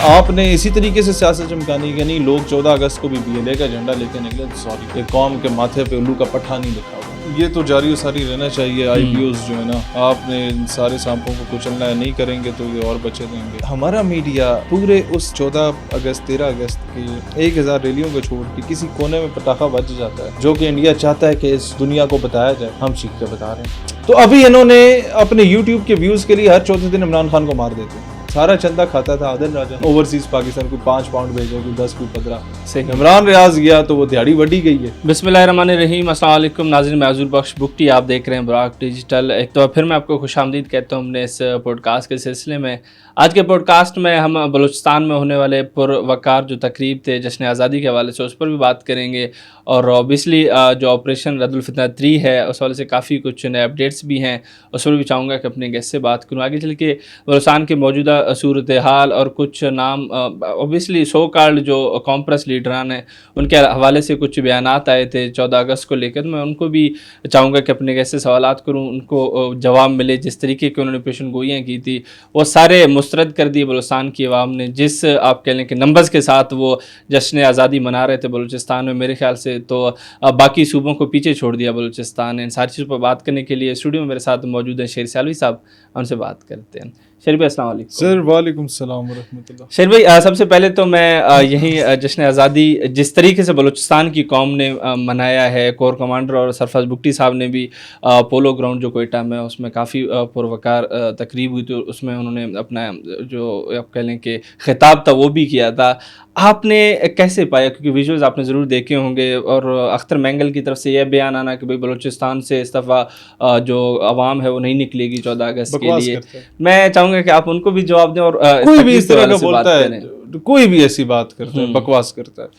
आपने इसी तरीके से सियासत चमकानी कि नहीं लोग 14 अगस्त को भी BLA का झंडा लेके निकले, सॉरी, एक कौम के माथे पे उल्लू का पट्टा नहीं लिखा हुआ। ये तो जारी सारी रहना चाहिए। IPOs जो है ना, आपने इन सारे सांपों को कुचलना है, नहीं करेंगे तो ये और बचे रहेंगे। हमारा मीडिया पूरे उस 14 अगस्त 13 अगस्त की 1000 रैलियों को छोड़ के किसी कोने में पटाखा बज जाता है, जो कि इंडिया चाहता है कि इस दुनिया को बताया जाए। हम चीख के बता रहे हैं। तो अभी इन्होंने अपने YouTube के व्यूज के लिए हर चौथे दिन इमरान खान को मार देते हैं। सारा चंदा खाता था आदिल राजा, ओवरसीज पाकिस्तान को 5 पाउंड भेजे, कोई 10 कोई 15 से। इमरान रियाज गया तो वो दिहाड़ी बढ़ी गई है। बिस्मिल्लाहिर्रहमानिर्रहीम, अस्सलाम वालेकुम नाज़रीन, मैं हजूर बख्श बुकटी, आप देख रहे हैं बुराक डिजिटल। एक तो फिर मैं आपको खुशामदीद कहता हूँ अपने इस पॉडकास्ट के सिलसिले में। आज के पॉडकास्ट में हम बलूचिस्तान में होने वाले पुरवकार जो तकरीब थे जश्न आज़ादी के हवाले से, उस पर भी बात करेंगे। और ऑब्वियसली जो ऑपरेशन रद्दुल फितना 3 है, उस हवाले से काफ़ी कुछ नए अपडेट्स भी हैं, उस पर भी चाहूँगा कि अपने गेस्ट से बात करूँ। आगे चल के बलूचिस्तान के मौजूदा सूरत हाल और कुछ नाम ऑब्वियसली सो कॉल्ड जो कॉम्प्रेस लीडरान हैं, उनके हवाले से कुछ बयानात आए थे 14 अगस्त को लेकर। मैं उनको भी चाहूँगा कि अपने गेस्ट से सवालात करूँ, उनको जवाब मिले। जिस तरीके की उन्होंने पेशन गोइयाँ की थी वो सारे मुस्तरद कर दिए बलूचिस्तान की आवाम ने। जिस आप कह लें कि नंबर्स के साथ वो जश्न आज़ादी मना रहे थे बलूचिस्तान में, मेरे ख्याल से तो बाकी सूबों को पीछे छोड़ दिया बलूचिस्तान ने। इन सारी चीज़ों पर बात करने के लिए स्टूडियो में मेरे साथ मौजूद हैं शेर सियालवी साहब, उनसे बात करते हैं। शेर भाई अस्सलाम वालेकुम। सर वालेकुम सलाम व रहमतुल्लाह। शेर भाई, सबसे पहले तो मैं यही जश्न आज़ादी जिस तरीके से बलूचिस्तान की कौम ने मनाया है, कोर कमांडर और सरफराज बुकटी साहब ने भी पोलो ग्राउंड जो कोयटा में, उसमें काफ़ी पुरवकार तकरीब हुई, तो उसमें उन्होंने अपना जो आप कह लें कि खिताब था वो भी किया था। आपने कैसे पाया, क्योंकि विजुअल्स आपने ज़रूर देखे होंगे, और अख्तर मैंगल की तरफ से यह बयान आना कि भाई बलूचिस्तान से इस दफ़ा जो आवाम है वो नहीं निकलेगी 14 अगस्त के लिए। मैं चाहूँगा कि आप उनको भी जवाब दें। और कोई भी इस तरह का बोलता है, कोई भी ऐसी बात करता है, बकवास करता है,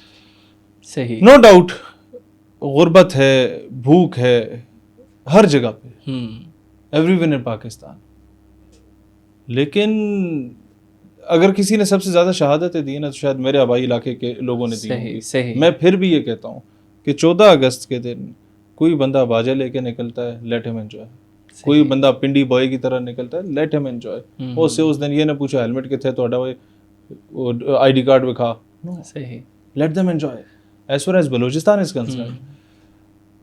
सही, नो डाउट गुर्बत है, भूख है हर जगह पे, एवरीवेयर इन पाकिस्तान। लेकिन अगर किसी ने सबसे ज्यादा शहादतें दी ना, तो शायद मेरे आबाई इलाके के लोगों ने दी होंगी। मैं फिर भी ये कहता हूँ कि 14 अगस्त के दिन कोई बंदा बाजा लेके निकलता है, लेट हिम एंजॉय। कोई बंदा पिंडी बॉय की तरह निकलता है, लेट हिम एंजॉय। उससे उस दिन ये ना पूछा हेलमेट किथे तो ID कार्ड दिखा, सही, let them enjoy as far as Balochistan is concern.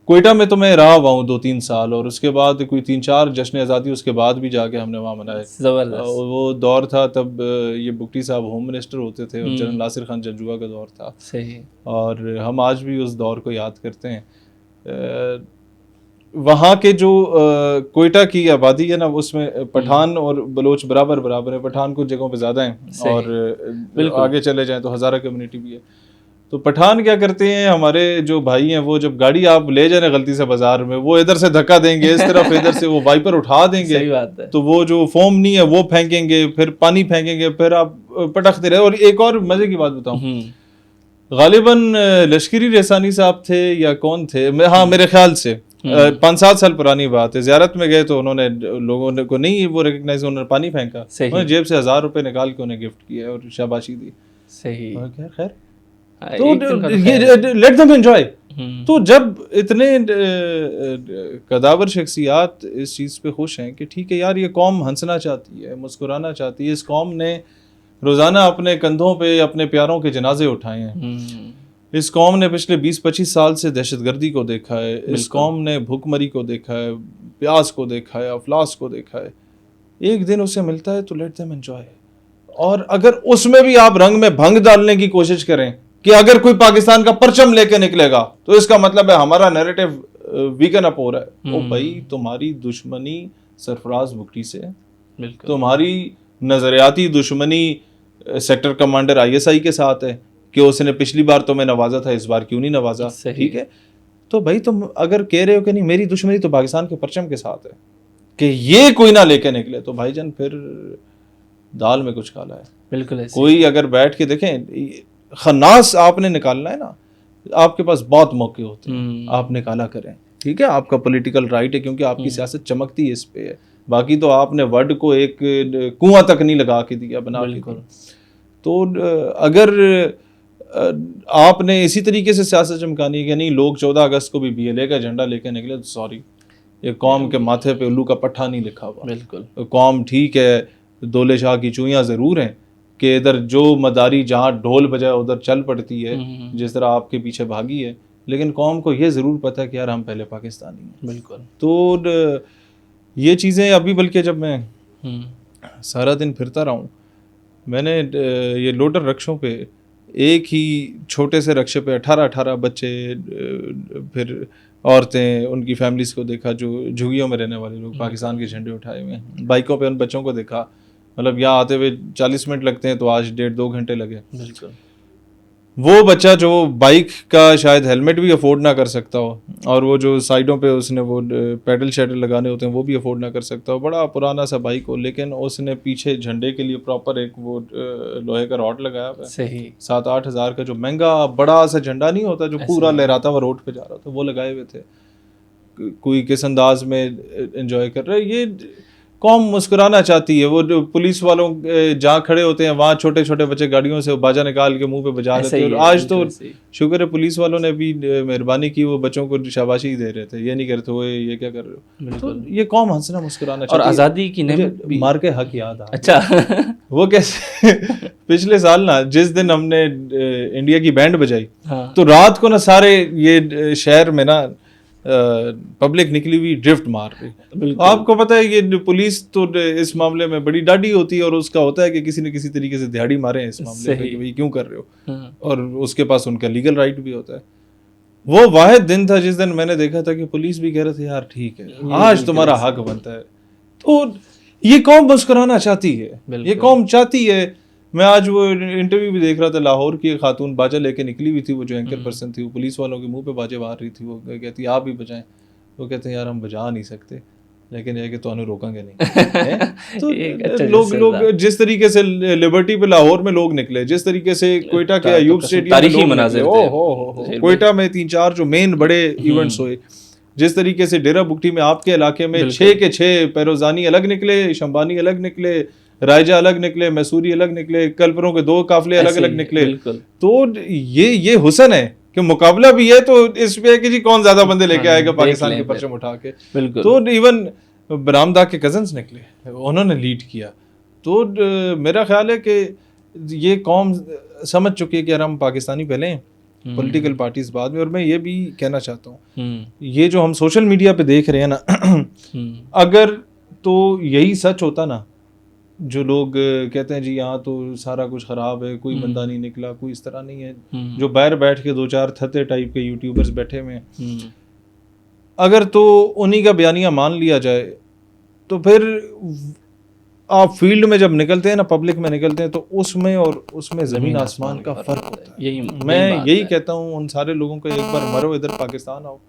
Quetta में तो मैं रहा हुआ हूँ 2-3 साल, और उसके बाद कोई 3-4 जश्न आज़ादी उसके बाद भी जाके हमने वहाँ मनाए। जबरदस्त वो दौर था, तब ये बुकटी साहब होम मिनिस्टर होते थे और जनरल नासिर खान जंजुआ का दौर था, सही। और हम आज भी उस दौर को याद करते हैं। वहाँ के जो कोयटा की आबादी है ना, उसमें पठान और बलोच बराबर बराबर है। पठान कुछ जगहों पे ज़्यादा हैं, और आगे चले जाएं तो हज़ारा कम्युनिटी भी है। तो पठान क्या करते हैं, हमारे जो भाई हैं, वो जब गाड़ी आप ले जाए गलती से बाजार में, वो इधर से धक्का देंगे इस तरफ, इधर से वो वाइपर उठा देंगे, सही बात है। तो वो जो फोम नहीं है वो फेंकेंगे, फिर पानी फेंकेंगे, फिर आप पटकते रहे। और एक और मजे की बात बताऊं, गालिबन लश्करी रेसानी साहब थे या कौन थे, हाँ मेरे ख्याल से 5-7 साल पुरानी बात है, ज़ियारत में गए तो उन्होंने लोगों ने को नहीं वो रिकग्नाइज, उन्होंने पानी फेंका, उन्होंने जेब से 1000 रुपये निकाल के उन्हें गिफ्ट किया और शाबाशी दी, सही। खैर तो ये लेट देम एंजॉय। तो जब इतने कदावर शख्सियात इस चीज़ पे खुश हैं कि ठीक है यार, ये कौम हंसना चाहती है, मुस्कुराना चाहती है, इस कौम ने रोज़ाना अपने कंधों पे अपने प्यारों के जनाजे उठाए हैं, इस कौम ने पिछले 20-25 साल से दहशतगर्दी को देखा है, इस कौम ने भूखमरी को देखा है, प्यास को देखा है, अफलास को देखा है, एक दिन उसे मिलता है तो लेट देम एंजॉय। और अगर उसमें भी आप रंग में भंग डालने की कोशिश करें कि अगर कोई पाकिस्तान का परचम लेके निकलेगा तो इसका मतलब है हमारा नैरेटिव वीकन अप हो रहा है। ओ भाई, तुम्हारी दुश्मनी सरफराज बुकटी से, तुम्हारी नजरियाती दुश्मनी सेक्टर कमांडर ISI के साथ है कि उसने पिछली बार तो मैं नवाजा था, इस बार क्यों नहीं नवाजा, ठीक है। तो भाई तुम अगर कह रहे हो कि नहीं मेरी दुश्मनी तो पाकिस्तान के परचम के साथ है कि ये कोई ना लेके निकले, तो भाईजान फिर दाल में कुछ काला है। बिल्कुल कोई अगर बैठ के देखें, खन्नास आपने निकालना है ना, आपके पास बहुत मौके होते हैं, आप निकाला करें, ठीक है, आपका पॉलिटिकल राइट है, क्योंकि आपकी सियासत चमकती है इस पे है। बाकी तो आपने वर्ड को एक कुआं तक नहीं लगा के दिया बना के। तो अगर आपने इसी तरीके से सियासत चमकानी है कि नहीं लोग 14 अगस्त को भी BLA का झंडा लेके निकले, तो सॉरी, ये कौम के माथे पे उल्लू का पट्टा नहीं लिखा हुआ। बिल्कुल, कौम ठीक है, दौले शाह की चूइयाँ ज़रूर हैं, कि इधर जो मदारी जहाँ ढोल बजाए उधर चल पड़ती है, जिस तरह आपके पीछे भागी है। लेकिन कौम को ये ज़रूर पता है कि यार हम पहले पाकिस्तानी हैं। बिल्कुल। तो ये चीज़ें अभी, बल्कि जब मैं सारा दिन फिरता रहा हूँ, मैंने ये लोडर रक्षों पे एक ही छोटे से रक्शे पे 18 बच्चे, फिर औरतें, उनकी फैमिलीज़ को देखा जो झुग्गियों में रहने वाले लोग, पाकिस्तान के झंडे उठाए हुए हैं। बाइकों पे उन बच्चों को देखा, मतलब यहाँ आते हुए 40 मिनट लगते हैं तो आज 1.5-2 घंटे लगे। बिल्कुल। वो बच्चा जो बाइक का शायद हेलमेट भी अफोर्ड ना कर सकता हो, और वो जो साइडों पे उसने वो पैडल शैडल लगाने होते हैं वो भी अफोर्ड ना कर सकता हो, बड़ा पुराना सा बाइक हो, लेकिन उसने पीछे झंडे के लिए प्रॉपर एक वो लोहे का रॉड लगाया हुआ है। सही। 7-8 हज़ार का जो महंगा बड़ा सा झंडा नहीं होता जो पूरा लहराता हुआ रोड पे जा रहा था, वो लगाए हुए थे। कोई किस अंदाज में एंजॉय कर रहे। ये कौम मुस्कुराना चाहती है। वो जो पुलिस वालों जहाँ खड़े होते हैं वहाँ छोटे छोटे बच्चे गाड़ियों से बाजा निकाल के मुंह पे बजा रहे थे। और आज तो शुक्र है पुलिस वालों ने भी मेहरबानी की, वो बच्चों को शाबाशी दे रहे थे, ये नहीं करते हुए ये क्या कर रहे हो। तो ये कौम हंसना मुस्कुराना चाहती है। और आज़ादी की नेमत भी मार के हक याद आ। अच्छा वो कैसे पिछले साल ना जिस दिन हमने इंडिया की बैंड बजाई, तो रात को ना सारे ये शहर में ना पब्लिक निकली हुई ड्रिफ्ट मार रही। आपको पता है ये पुलिस तो इस मामले में बड़ी डाढ़ी होती है, और उसका होता है कि किसी न किसी तरीके से दिहाड़ी मारे इस मामले में कि भाई क्यों कर रहे हो, और उसके पास उनका लीगल राइट भी होता है। वो वाहिद दिन था जिस दिन मैंने देखा था कि पुलिस भी कह रहे थे यार ठीक है आज तुम्हारा हक बनता है। तो ये कौम मुस्कुराना चाहती है, ये कौम चाहती है। मैं आज वो इंटरव्यू भी देख रहा था, लाहौर की एक खातून बाजा लेके निकली हुई थी, वो जो एंकर पर्सन थी, वो पुलिस वालों के मुंह पे बाजे मार रही थी। वो कहती आप भी बजाएं, वो कहते हैं यार हम बजा नहीं सकते, लेकिन यह कि तो रोकेंगे नहीं। तो लोग जिस तरीके से लिबर्टी पे लाहौर में लोग निकले, जिस तरीके से कोयटा के अयूब स्टेडियम में कोयटा में 3-4 जो मेन बड़े इवेंट्स हुए, जिस तरीके से डेरा बुगटी में आपके इलाके में 6 के 6 पैरोजानी अलग निकले, शंबानी अलग निकले, रायजा अलग निकले, मैसूरी अलग निकले, कलपरों के 2 काफले अलग अलग निकले। तो ये हुसन है कि मुकाबला भी है, तो इस पे कि जी कौन ज्यादा बंदे लेके आएगा पाकिस्तान के परचम उठा के। तो इवन बरामदा के कजन्स निकले, उन्होंने लीड किया। तो मेरा ख्याल है कि ये कौम समझ चुकी है कि यार हम पाकिस्तानी पहले हैं, पॉलिटिकल पार्टीज बाद में। और मैं ये भी कहना चाहता हूँ, ये जो हम सोशल मीडिया पे देख रहे हैं ना, अगर तो यही सच होता ना, जो लोग कहते हैं जी यहाँ तो सारा कुछ ख़राब है, कोई बंदा नहीं निकला, कोई इस तरह नहीं है, जो बाहर बैठ के 2-4 थते टाइप के यूट्यूबर्स बैठे हुए हैं, अगर तो उन्हीं का बयानिया मान लिया जाए, तो फिर आप फील्ड में जब निकलते हैं ना, पब्लिक में निकलते हैं, तो उसमें और उसमें ज़मीन आसमान का फ़र्क होता है। मैं यही कहता हूँ उन सारे लोगों को, एक बार मरो इधर पाकिस्तान आओ,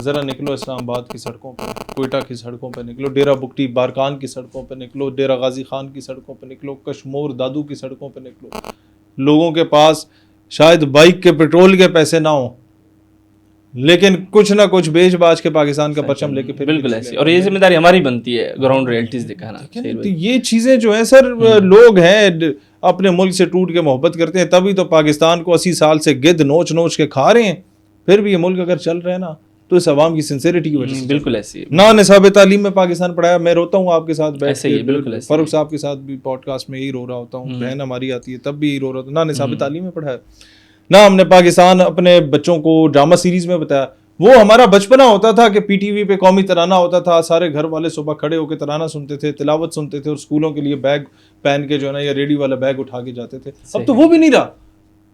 ज़रा निकलो इस्लामाबाद की सड़कों पर, कोयटा की सड़कों पर निकलो, डेरा बुगटी बारकान की सड़कों पर निकलो, डेरा गाजी खान की सड़कों पर निकलो, कश्मोर दादू की सड़कों पर निकलो। लोगों के पास शायद बाइक के पेट्रोल के पैसे ना हो, लेकिन कुछ ना कुछ बेच बाज के पाकिस्तान का परचम लेके फिर बिल्कुल ऐसी। और ये जिम्मेदारी हमारी बनती है ग्राउंड रियलिटीज दिखाना। तो ये चीज़ें जो है सर, लोग हैं अपने मुल्क से टूट के मोहब्बत करते हैं, तभी तो पाकिस्तान को 80 साल से गिद्ध नोच नोच के खा रहे हैं। फिर भी ये मुल्क अगर चल रहे हैं ना, तो इस आवाम की सिंसेरिटी की वजह से। बिल्कुल ऐसी ना निसाब तालीम में पाकिस्तान पढ़ाया। मैं रोता हूँ आपके साथ बैठ के, फरूख साहब के साथ भी पॉडकास्ट में यही रो रहा होता हूँ, बहन हमारी आती है तब भी यही रो रहा होता। ना निसाब तालीम में पढ़ाया, ना हमने पाकिस्तान अपने बच्चों को ड्रामा सीरीज में बताया। वो हमारा बचपना होता था कि पीटीवी पे कौमी तराना होता था, सारे घर वाले सुबह खड़े होकर तराना सुनते थे, तिलावत सुनते थे, और स्कूलों के लिए बैग पहन के जो है ना, या रेडी वाला बैग उठा के जाते थे। अब तो वो भी नहीं रहा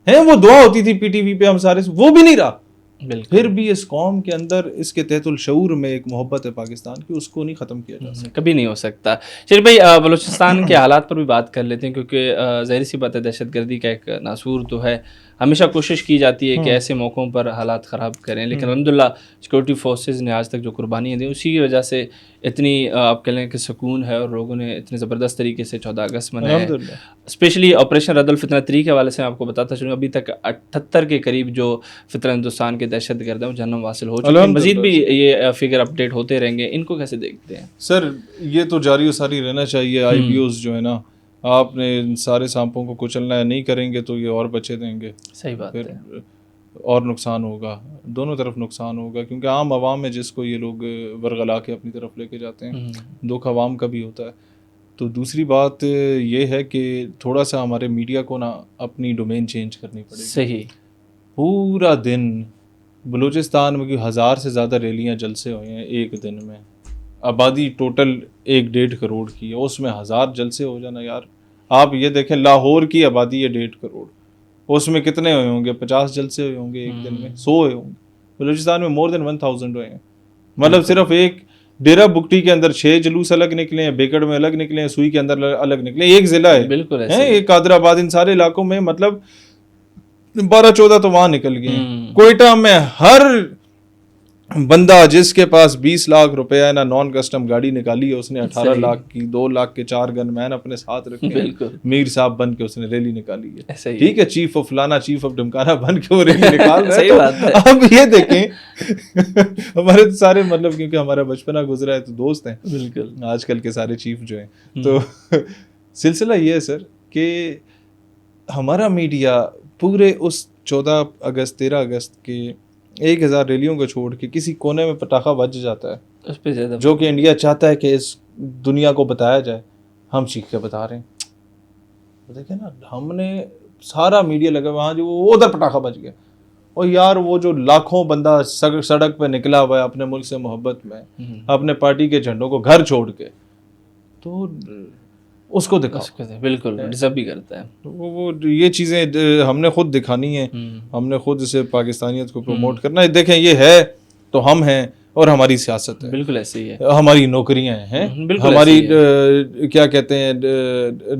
है। वो दुआ होती थी पीटीवी पे हम सारे, वो भी नहीं रहा। फिर भी इस कौम के अंदर इसके तहतुल शऊर में एक मोहब्बत है पाकिस्तान की, उसको नहीं ख़त्म किया जा सकता, कभी नहीं हो सकता। शरीफ भाई, बलूचिस्तान के हालात पर भी बात कर लेते हैं, क्योंकि ज़ाहिर सी बात है दहशतगर्दी का एक नासूर तो है। हमेशा कोशिश की जाती है कि ऐसे मौक़ों पर हालात ख़राब करें, लेकिन अल्हम्दुलिल्लाह सिक्योरिटी फोर्सेस ने आज तक जो कुर्बानियाँ दी, उसी की वजह से इतनी आप कह लें कि सुकून है, और लोगों ने इतने ज़बरदस्त तरीके से 14 अगस्त मनाया है। स्पेशली ऑपरेशन रद्दुल फितना 3 के हवाले से आपको बताता चलूँ, अभी तक 78 के करीब जो फितर हिंदुस्तान के दहशतगर्द हैं वो जन्म हासिल हो चुके हैं। मज़ीद भी ये फिगर अपडेट होते रहेंगे। इनको कैसे देखते हैं सर? ये तो जारी सारी रहना चाहिए। IPOs जो है ना, आपने इन सारे सांपों को कुचलना है, नहीं करेंगे तो ये और बच्चे देंगे। सही बात फिर है। और नुकसान होगा, दोनों तरफ नुकसान होगा, क्योंकि आम आवाम में जिसको ये लोग वरगला के अपनी तरफ लेके जाते हैं, दुख आवाम का भी होता है। तो दूसरी बात ये है कि थोड़ा सा हमारे मीडिया को ना अपनी डोमेन चेंज करनी पड़ेगी। सही। पूरा दिन बलूचिस्तान में 1000 से ज़्यादा रैलियाँ जलसे हुए हैं एक दिन में, आबादी टोटल 1-1.5 करोड़ की है, उसमें 1000 जलसे हो जाना यार। आप ये देखें लाहौर की आबादी है 1.5 करोड़, उसमें कितने हुए होंगे? 50 जलसे हुए होंगे एक दिन में, 100 हुए होंगे। बलूचिस्तान में मोर देन 1000 हुए हैं। मतलब सिर्फ एक डेरा बुगटी के अंदर 6 जुलूस अलग निकले हैं, बेकड़ में अलग निकले हैं, सुई के अंदर अलग निकले, एक जिला है। बिल्कुल है एक कादराबाद, इन सारे इलाकों में मतलब 12-14 तो वहां निकल गए। कोयटा में हर बंदा जिसके पास 20 लाख रुपया है ना, नॉन कस्टम गाड़ी निकाली है उसने, 18 लाख की, 2 लाख के 4 गनमैन अपने साथ रखे हैं, मीर साहब बन के उसने रैली निकाली है। ठीक है, चीफ ऑफ फलाना, चीफ ऑफ ढमकाना बन के वो रैली निकाल रहा है। तो अब ये देखें हमारे सारे मतलब, क्योंकि हमारा बचपना गुजरा है तो दोस्त हैं बिल्कुल आजकल के सारे चीफ जो हैं, तो सिलसिला ये है सर कि हमारा मीडिया पूरे उस 14 अगस्त 13 अगस्त के 1000 रैलियों को छोड़ के किसी कोने में पटाखा बज जाता है उस पे ज़्यादा, जो कि इंडिया चाहता है कि इस दुनिया को बताया जाए, हम चीख के बता रहे हैं। देखें ना, हमने सारा मीडिया लगा वहाँ, जो उधर पटाखा बज गया, और यार वो जो लाखों बंदा सड़क पे निकला हुआ है अपने मुल्क से मोहब्बत में, अपने पार्टी के झंडों को घर छोड़ के, तो उसको दिखाओ। बिल्कुल डिजर्व भी करता है वो ये चीज़ें हमने खुद दिखानी है, हमने खुद इसे पाकिस्तानियत को प्रमोट करना है। देखें ये है तो हम हैं, और हमारी सियासत है, बिल्कुल ऐसे ही है, हमारी नौकरियां हैं, हमारी क्या कहते हैं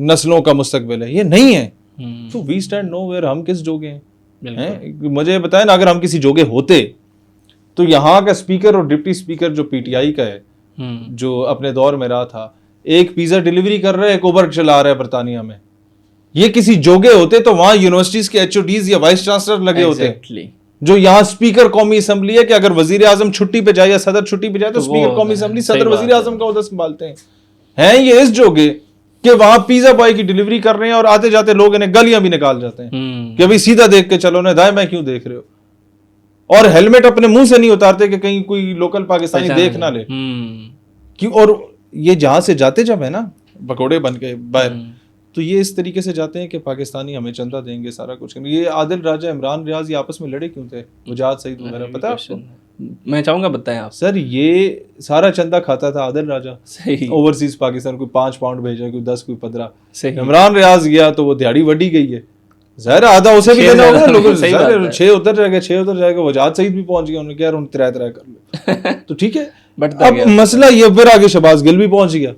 नस्लों का मुस्तकबिल है, ये नहीं है। तो वी स्टैंड नोवेयर, हम किस जोगे हैं? मुझे बताएं ना, अगर हम किसी जोगे होते तो यहाँ का स्पीकर और डिप्टी स्पीकर जो पीटीआई का है, जो अपने दौर में रहा था, एक पिज्जा डिलीवरी कर रहा है, एक उबर चला रहा है बरतानिया में, ये किसी जोगे होते तो वहां यूनिवर्सिटीज के एचओडीज या वाइस चांसलर लगे होते। जो यहाँ स्पीकर कौमी असेंबली है कि अगर वजीर आजम छुट्टी पे जाए या सदर छुट्टी पे जाए तो स्पीकर कौमी असेंबली सदर वजीर आजम का ओहदा संभालते हैं। ये इस जोगे कि वहां पिज्जा बॉय की डिलीवरी कर रहे हैं और आते जाते लोग इन्हें गलियां भी निकाल जाते हैं कि अभी सीधा देख के चलो ना, दाएं मैं क्यों देख रहे हो, और हेलमेट अपने मुंह से नहीं उतारते कि कहीं कोई लोकल पाकिस्तानी देख ना ले। क्यों? और ये जहां से जाते जब है ना पकौड़े बन के बाहर, तो ये इस तरीके से जाते हैं कि पाकिस्तानी हमें चंदा देंगे, सारा कुछ। ये आदिल राजा, इमरान रियाज, ये आपस में लड़े क्यों थे? वजाद सईद वगैरह, पता है आपको? मैं चाहूंगा बताएं आप सर। ये सारा चंदा खाता था आदिल राजा, सही, ओवरसीज पाकिस्तान, कोई 5 पाउंड भेजा, कोई 10, कोई 15। इमरान रियाज गया तो वो दिहाड़ी वड्डी गई है, ज़ाहिर आधा उसे भी देना होगा लोगों से। 6 उधर रह गए, 6 उधर जाएगा, वजाद सईद भी पहुंच गया, उन्होंने कहा उन्हें 3 कर लो तो ठीक है। अब मसला ये, फिर आगे शहबाज गिल भी पहुंच गया,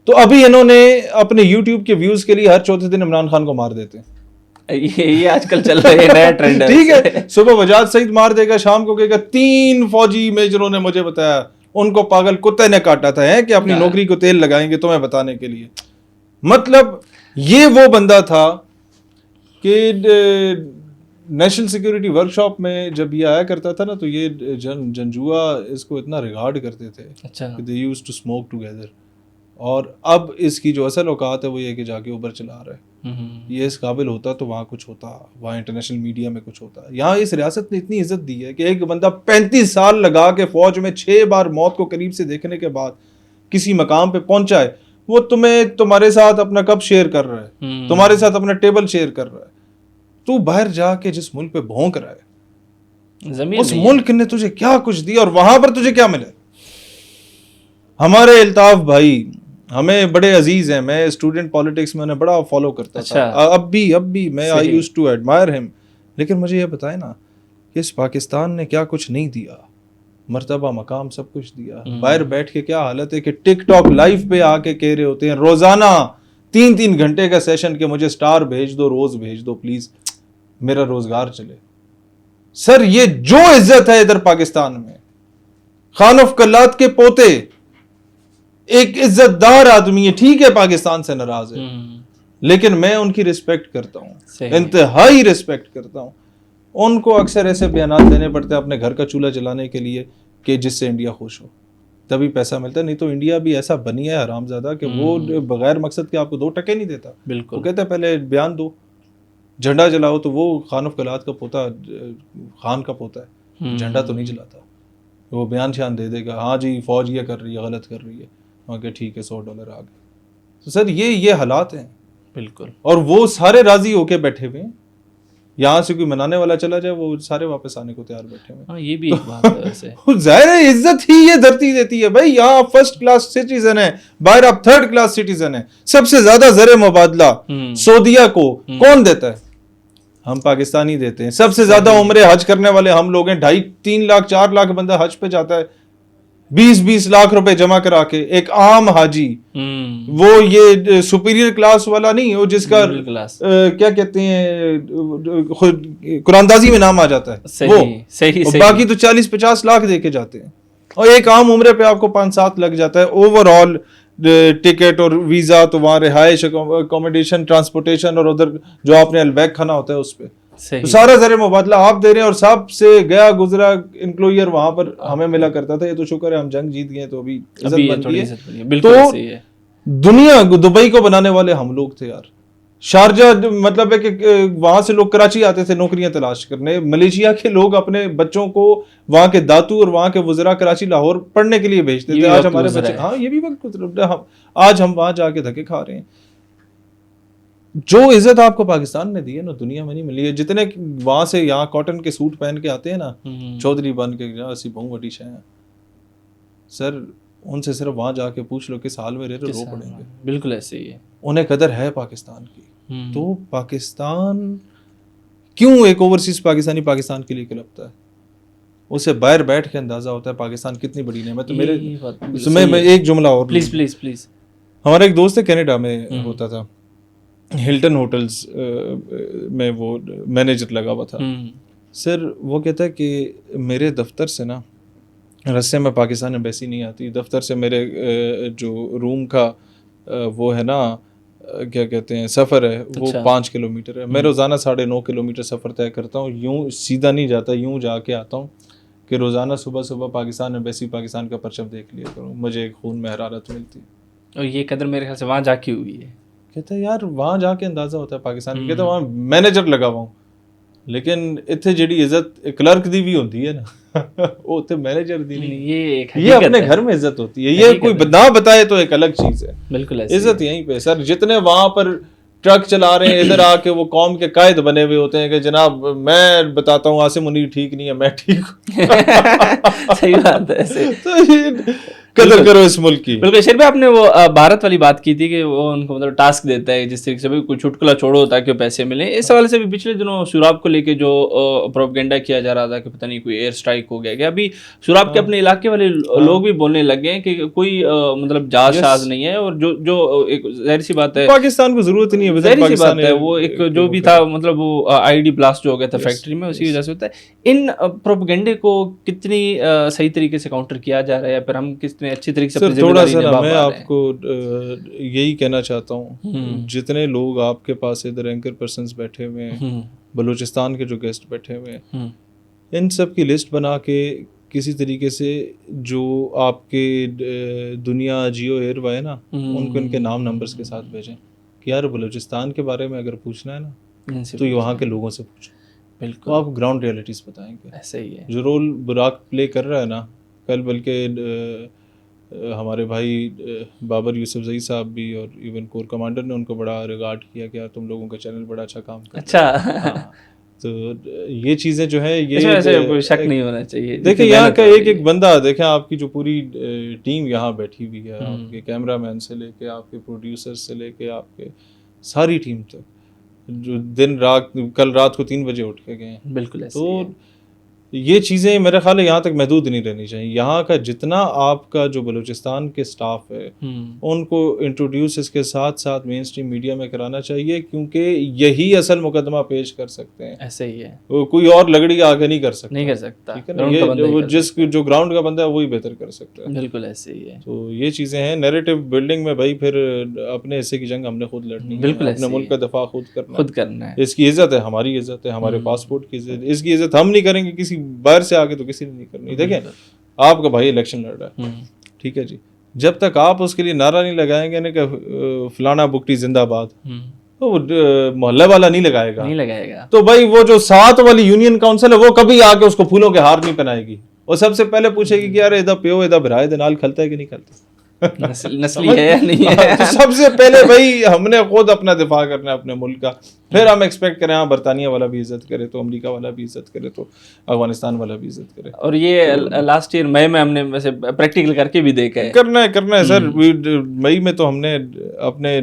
तो अभी इन्होंने अपने YouTube के व्यूज के लिए हर चौथे दिन इमरान खान को मार देते हैं। ये आजकल चल रहा है, नया ट्रेंड है। ठीक है, सुबह वजाद सईद मार देगा, शाम को कहेगा 3 फौजी मेजरों ने मुझे बताया, उनको पागल कुत्ते ने काटा था, है कि अपनी नौकरी को तेल लगाएंगे तुम्हें बताने के लिए। मतलब ये वो बंदा था कि नेशनल सिक्योरिटी वर्कशॉप में जब ये आया करता था ना, तो ये जंजुआ इसको इतना रिगार्ड करते थे। अच्छा। They used to smoke together. और अब इसकी जो असल औकात है वो ये कि जाके ऊबर चला रहा है। ये इस काबिल होता तो वहाँ कुछ होता, वहाँ इंटरनेशनल मीडिया में कुछ होता। यहाँ इस रियासत ने इतनी इज्जत दी है कि एक बंदा 35 साल लगा के फौज में 6 बार मौत को करीब से देखने के बाद किसी मकाम पे पहुंचा है, वो तुम्हें तुम्हारे साथ अपना कप शेयर कर रहा है, तुम्हारे साथ अपना टेबल शेयर कर रहा है। तू बाहर जाके जिस मुल्क पे भौंक रहा है, उस मुल्क ने तुझे क्या कुछ दिया और वहां पर तुझे क्या मिला? हमारे अल्ताफ भाई हमें बड़े अजीज हैं, मैं स्टूडेंट पॉलिटिक्स में उन्हें बड़ा फॉलो करता था। अब भी मैं I used to admire him. लेकिन मुझे ये बताए ना कि इस पाकिस्तान ने क्या कुछ नहीं दिया, मर्तबा मकाम सब कुछ दिया। बाहर बैठ के क्या हालत है कि टिकटॉक लाइव पे आके कह रहे होते हैं रोजाना 3-3 घंटे का सेशन के मुझे स्टार भेज दो, रोज भेज दो प्लीज, मेरा रोजगार चले। सर ये जो इज्जत है इधर पाकिस्तान में, खान ऑफ कल्लात के पोते एक इज्जतदार आदमी है, ठीक है पाकिस्तान से नाराज है, लेकिन मैं उनकी रिस्पेक्ट करता हूं, इंतहाई रिस्पेक्ट करता हूं। उनको अक्सर ऐसे बयान देने पड़ते हैं अपने घर का चूल्हा जलाने के लिए कि जिससे इंडिया खुश हो, तभी पैसा मिलता है। नहीं तो इंडिया भी ऐसा बनी है हरामजादा कि वो बगैर मकसद के आपको 2 टके नहीं देता। बिल्कुल, वो कहता है पहले बयान दो, झंडा जलाओ, तो वो खान ऑफ कलात का पोता, खान का पोता है, झंडा तो नहीं जलाता। वो बयान शान दे देगा, हाँ जी फौज ये कर रही है, गलत कर रही है, ओके ठीक है $100 आ गए। तो सर ये हालात हैं। बिल्कुल। और वो सारे राजी होके बैठे हुए हैं, यहाँ से कोई मनाने वाला चला जाए वो सारे वापस आने को तैयार बैठे हुए। हाँ, ये भी एक बात है वैसे। जाहिर है इज्जत ही ये धरती देती है भाई। यहाँ आप फर्स्ट क्लास सिटीजन है, बाहर आप थर्ड क्लास सिटीजन है। सबसे ज्यादा ज़र मुबादला सऊदीया को कौन देता है? हम पाकिस्तानी देते हैं। सबसे ज्यादा उम्रे हज करने वाले हम लोग हैं। 2.5-3 लाख 4 लाख बंदा हज पे जाता है, 20-20 लाख रुपए जमा करा के। एक आम हाजी, वो ये सुपीरियर क्लास वाला नहीं, वो जिसका क्या कहते हैं कुरानदाजी में नाम आ जाता है, सही, वो सही, सही। बाकी तो 40-50 लाख दे के जाते हैं, और एक आम उम्रे पे आपको 5-7 लग जाता है। ओवरऑल टिकट और वीजा, तो वहाँ रिहाइश, अकोमोडेशन, ट्रांसपोर्टेशन, और उधर जो आपने अलबैक खाना होता है उस पर तो सारा ज़र मुबादला आप दे रहे हैं। और सबसे गया गुजरा इंक्लोयर वहां पर हमें मिला करता था। ये तो शुक्र है हम जंग जीत गए तो अभी इज्जत बन गई है। तो दुनिया दुबई को बनाने वाले हम लोग थे यार। शारजा मतलब है कि वहां से लोग कराची आते थे नौकरियां तलाश करने। मलेशिया के लोग अपने बच्चों को वहां के दातू और वहां के वज़रा कराची लाहौर पढ़ने के लिए भेजते थे। आज हमारे बच्चे, हाँ ये भी वक्त, आज हम वहां जाके धक्के खा रहे हैं। जो इज्जत आपको पाकिस्तान ने दी है ना, दुनिया में नहीं मिली है। जितने वहां से यहाँ कॉटन के सूट पहन के आते हैं ना, चौधरी बन के, ऐसी बहु बड़ी शय है सर, उनसे सिर्फ वहां जाके पूछ लो किस हाल में रह रहे, रो पड़ेंगे। बिल्कुल ऐसे ही है। उन्हें कदर है पाकिस्तान की। तो पाकिस्तान क्यों एक ओवरसीज पाकिस्तानी पाकिस्तान के लिए क्लपता है, उसे बाहर बैठ के अंदाजा होता है पाकिस्तान कितनी बड़ी नेमत। तो मेरे मैं एक जुमला और प्लीज प्लीज प्लीज। हमारा एक दोस्त है कनाडा में होता था, हिल्टन होटल्स में वो मैनेजर लगा हुआ था सर। वो कहता है कि मेरे दफ्तर से ना रस्ते में पाकिस्तान एम्बेसी नहीं आती। दफ्तर से मेरे जो रूम का वो है ना, क्या कहते हैं, सफ़र है, वो 5 किलोमीटर है। मैं रोज़ाना 9.5 किलोमीटर सफ़र तय करता हूँ। यूँ सीधा नहीं जाता, यूँ जाके आता हूँ कि रोज़ाना सुबह सुबह पाकिस्तान एम्बेसी, पाकिस्तान का परचम देख लिया करूँ, मुझे एक खून में हरारत मिलती है। और ये कदर मेरे ख्याल से वहाँ जाके हुई है। कहता है यार वहाँ जाके अंदाज़ा होता है पाकिस्तान। कहता है वहाँ मैनेजर लगा हुआ हूँ, लेकिन इतने जिहड़ी इज्जत क्लर्क दी भी होती है ना वो तो मैनेजर दी नहीं। ये अपने घर में इज्जत होती है। ये कोई ना बताए तो एक अलग चीज है। बिल्कुल इज्जत यहीं पे सर। जितने वहां पर ट्रक चला रहे हैं, इधर आके वो कौम के कायद बने हुए होते हैं कि जनाब मैं बताता हूँ आसिम मुनीर ठीक नहीं है, मैं ठीक हूँ। सही बात है। तो कदर करो इस मुल्क की। बिल्कुल। शेर भाई, आपने वो भारत वाली बात की थी कि वो उनको मतलब टास्क देता है जिस तरीके से भाई कुछ चुटकुला छोड़ो ताकि पैसे मिले। इस हवाले से भी पिछले दिनों शुराब को लेके जो प्रोपेगेंडा किया जा रहा था कि पता नहीं कोई एयर स्ट्राइक हो गया। अभी शुराब के अपने इलाके वाले लोग भी बोलने लगे हैं कि कोई मतलब जांच शाज नहीं है, और जो एक जाहिर सी बात है पाकिस्तान को जरूरत नहीं है, जाहिर सी बात है। वो एक जो भी था मतलब वो आईडी ब्लास्ट जो हो गया था फैक्ट्री में, उसी वजह से होता है। इन प्रोपेगेंडे को कितनी सही तरीके से काउंटर किया जा रहा है, या फिर हम कितने अच्छी तरीके से थोड़ा सा मैं आपको यही कहना चाहता हूँ, जितने लोग आपके पास इधर एंकर पर्सन्स बैठे हुए हैं, बलूचिस्तान के जो गेस्ट बैठे हुए हैं, इन सब की लिस्ट बना के किसी तरीके से जो आपके दुनिया जियो एयरवा है ना, उनको इनके नाम नंबर्स के साथ भेजें कि यार बलूचिस्तान के बारे में अगर पूछना है ना तो ये वहाँ के लोगों से पूछो। बिल्कुल। तो आप ग्राउंड रियलिटीज़ बताएंगे। ऐसे ही है। जो रोल बुराक प्ले कर रहा है ना, कल बल्कि हमारे भाई बाबर यूसुफजई साहब भी और इवन कोर कमांडर ने उनको बड़ा रिगार्ड किया कि यार तुम लोगों का चैनल बड़ा अच्छा काम कर अच्छा हाँ। तो ये चीज़ें जो है ये ऐसे कोई शक नहीं होना चाहिए। देखिए यहाँ का एक एक बंदा, देखें आपकी जो पूरी टीम यहाँ बैठी हुई है, आपके कैमरामैन से लेके आपके प्रोड्यूसर से लेके आपके सारी टीम तक, जो दिन रात कल रात को 3 बजे उठ के गए हैं। बिल्कुल। तो ये चीज़ें मेरे ख्याल है यहाँ तक महदूद नहीं रहनी चाहिए। यहाँ का जितना आपका जो बलूचिस्तान के स्टाफ है उनको इंट्रोड्यूस इसके साथ साथ मेन स्ट्रीम मीडिया में कराना चाहिए, क्योंकि यही असल मुकदमा पेश कर सकते हैं। ऐसे ही है। कोई और लगड़ी आगे नहीं कर सकता, नहीं कर सकता। ठीक है ना, ये जो ग्राउंड का बंदा है वही बेहतर कर सकता है। बिल्कुल ऐसे ही है। तो ये चीज़ें हैं नैरेटिव बिल्डिंग में भाई, फिर अपने हिस्से की जंग हमने खुद लड़नी है, अपने मुल्क का दफा खुद करना है। इसकी इज्जत है, हमारी इज्जत है, हमारे पासपोर्ट की इज्जत, इसकी इज्जत हम नहीं करेंगे किसी बाहर से आके तो किसी ने नहीं करनी। देखें आपका भाई इलेक्शन लड़ रहा है, ठीक है जी, जब तक आप उसके लिए नारा नहीं लगाएंगे ना कि फलाना बुकटी जिंदाबाद, तो मोहल्ले वाला नहीं लगाएगा। तो भाई वो जो 7 वाली यूनियन काउंसिल है वो कभी आके उसको फूलों के हार नहीं पहनाएगी। और सबसे पहले पूछेगी कि यार एदा प्यो एदा भरा दे नाल खलता है कि नहीं खलता। नस्ली है या नहीं है। तो सबसे पहले भाई हमने खुद अपना दिफा करना है अपने मुल्क का, फिर हम एक्सपेक्ट करें हाँ बरतानिया वाला भी इज्जत करे तो अमेरिका वाला भी इज्जत करे तो अफगानिस्तान वाला भी इज्जत करे। और ये लास्ट ईयर मई में हमने वैसे प्रैक्टिकल करके भी देखा है। करना है सर। मई में तो हमने अपने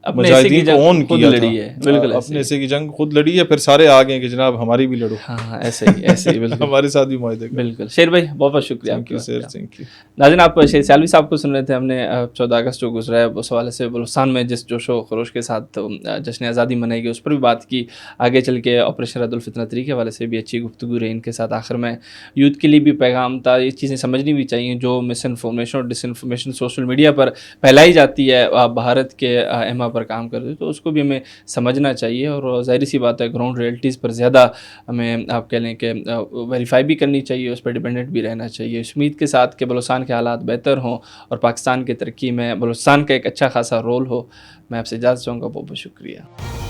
मुजाहिदीन को ऑन किया था, बिल्कुल अपने हिस्से की जंग खुद लड़ी है, फिर सारे आ गए कि जनाब हमारी भी लड़ो। हाँ ऐसे ही बिल्कुल हमारे साथ भी मुआहदे। बिल्कुल शेर भाई बहुत बहुत शुक्रिया। Thank you sir, thank you. नाज़रीन आप शेर सियालवी साहब को सुन रहे थे। हमने 14 अगस्त जो गुजरा है उस हवाले से बलूचिस्तान में जिस जोशो खरोश के साथ जश्न आज़ादी मनाई गई उस पर भी बात की। आगे चल के ऑपरेशन रद्दुल फितना 3 के हवाले से भी अच्छी गुफ्तगू रही इनके साथ। आखिर में यूथ के लिए भी पैगाम था, ये चीज़ें समझनी भी चाहिए जो मिस इन्फॉर्मेशन और डिसइन्फॉर्मेशन सोशल मीडिया पर फैलाई जाती है भारत के एमा पर काम करते तो उसको भी हमें समझना चाहिए। और ज़ाहिर सी बात है ग्राउंड रियलिटीज़ पर ज़्यादा हमें आप कह लें कि वेरीफाई भी करनी चाहिए, उस पर डिपेंडेंट भी रहना चाहिए। इस उम्मीद के साथ कि बलूचिस्तान के हालात बेहतर हों और पाकिस्तान की तरक्की में बलूचिस्तान का एक अच्छा खासा रोल हो। मैं आपसे इजाज़त चाहूँगा। बहुत बहुत शुक्रिया।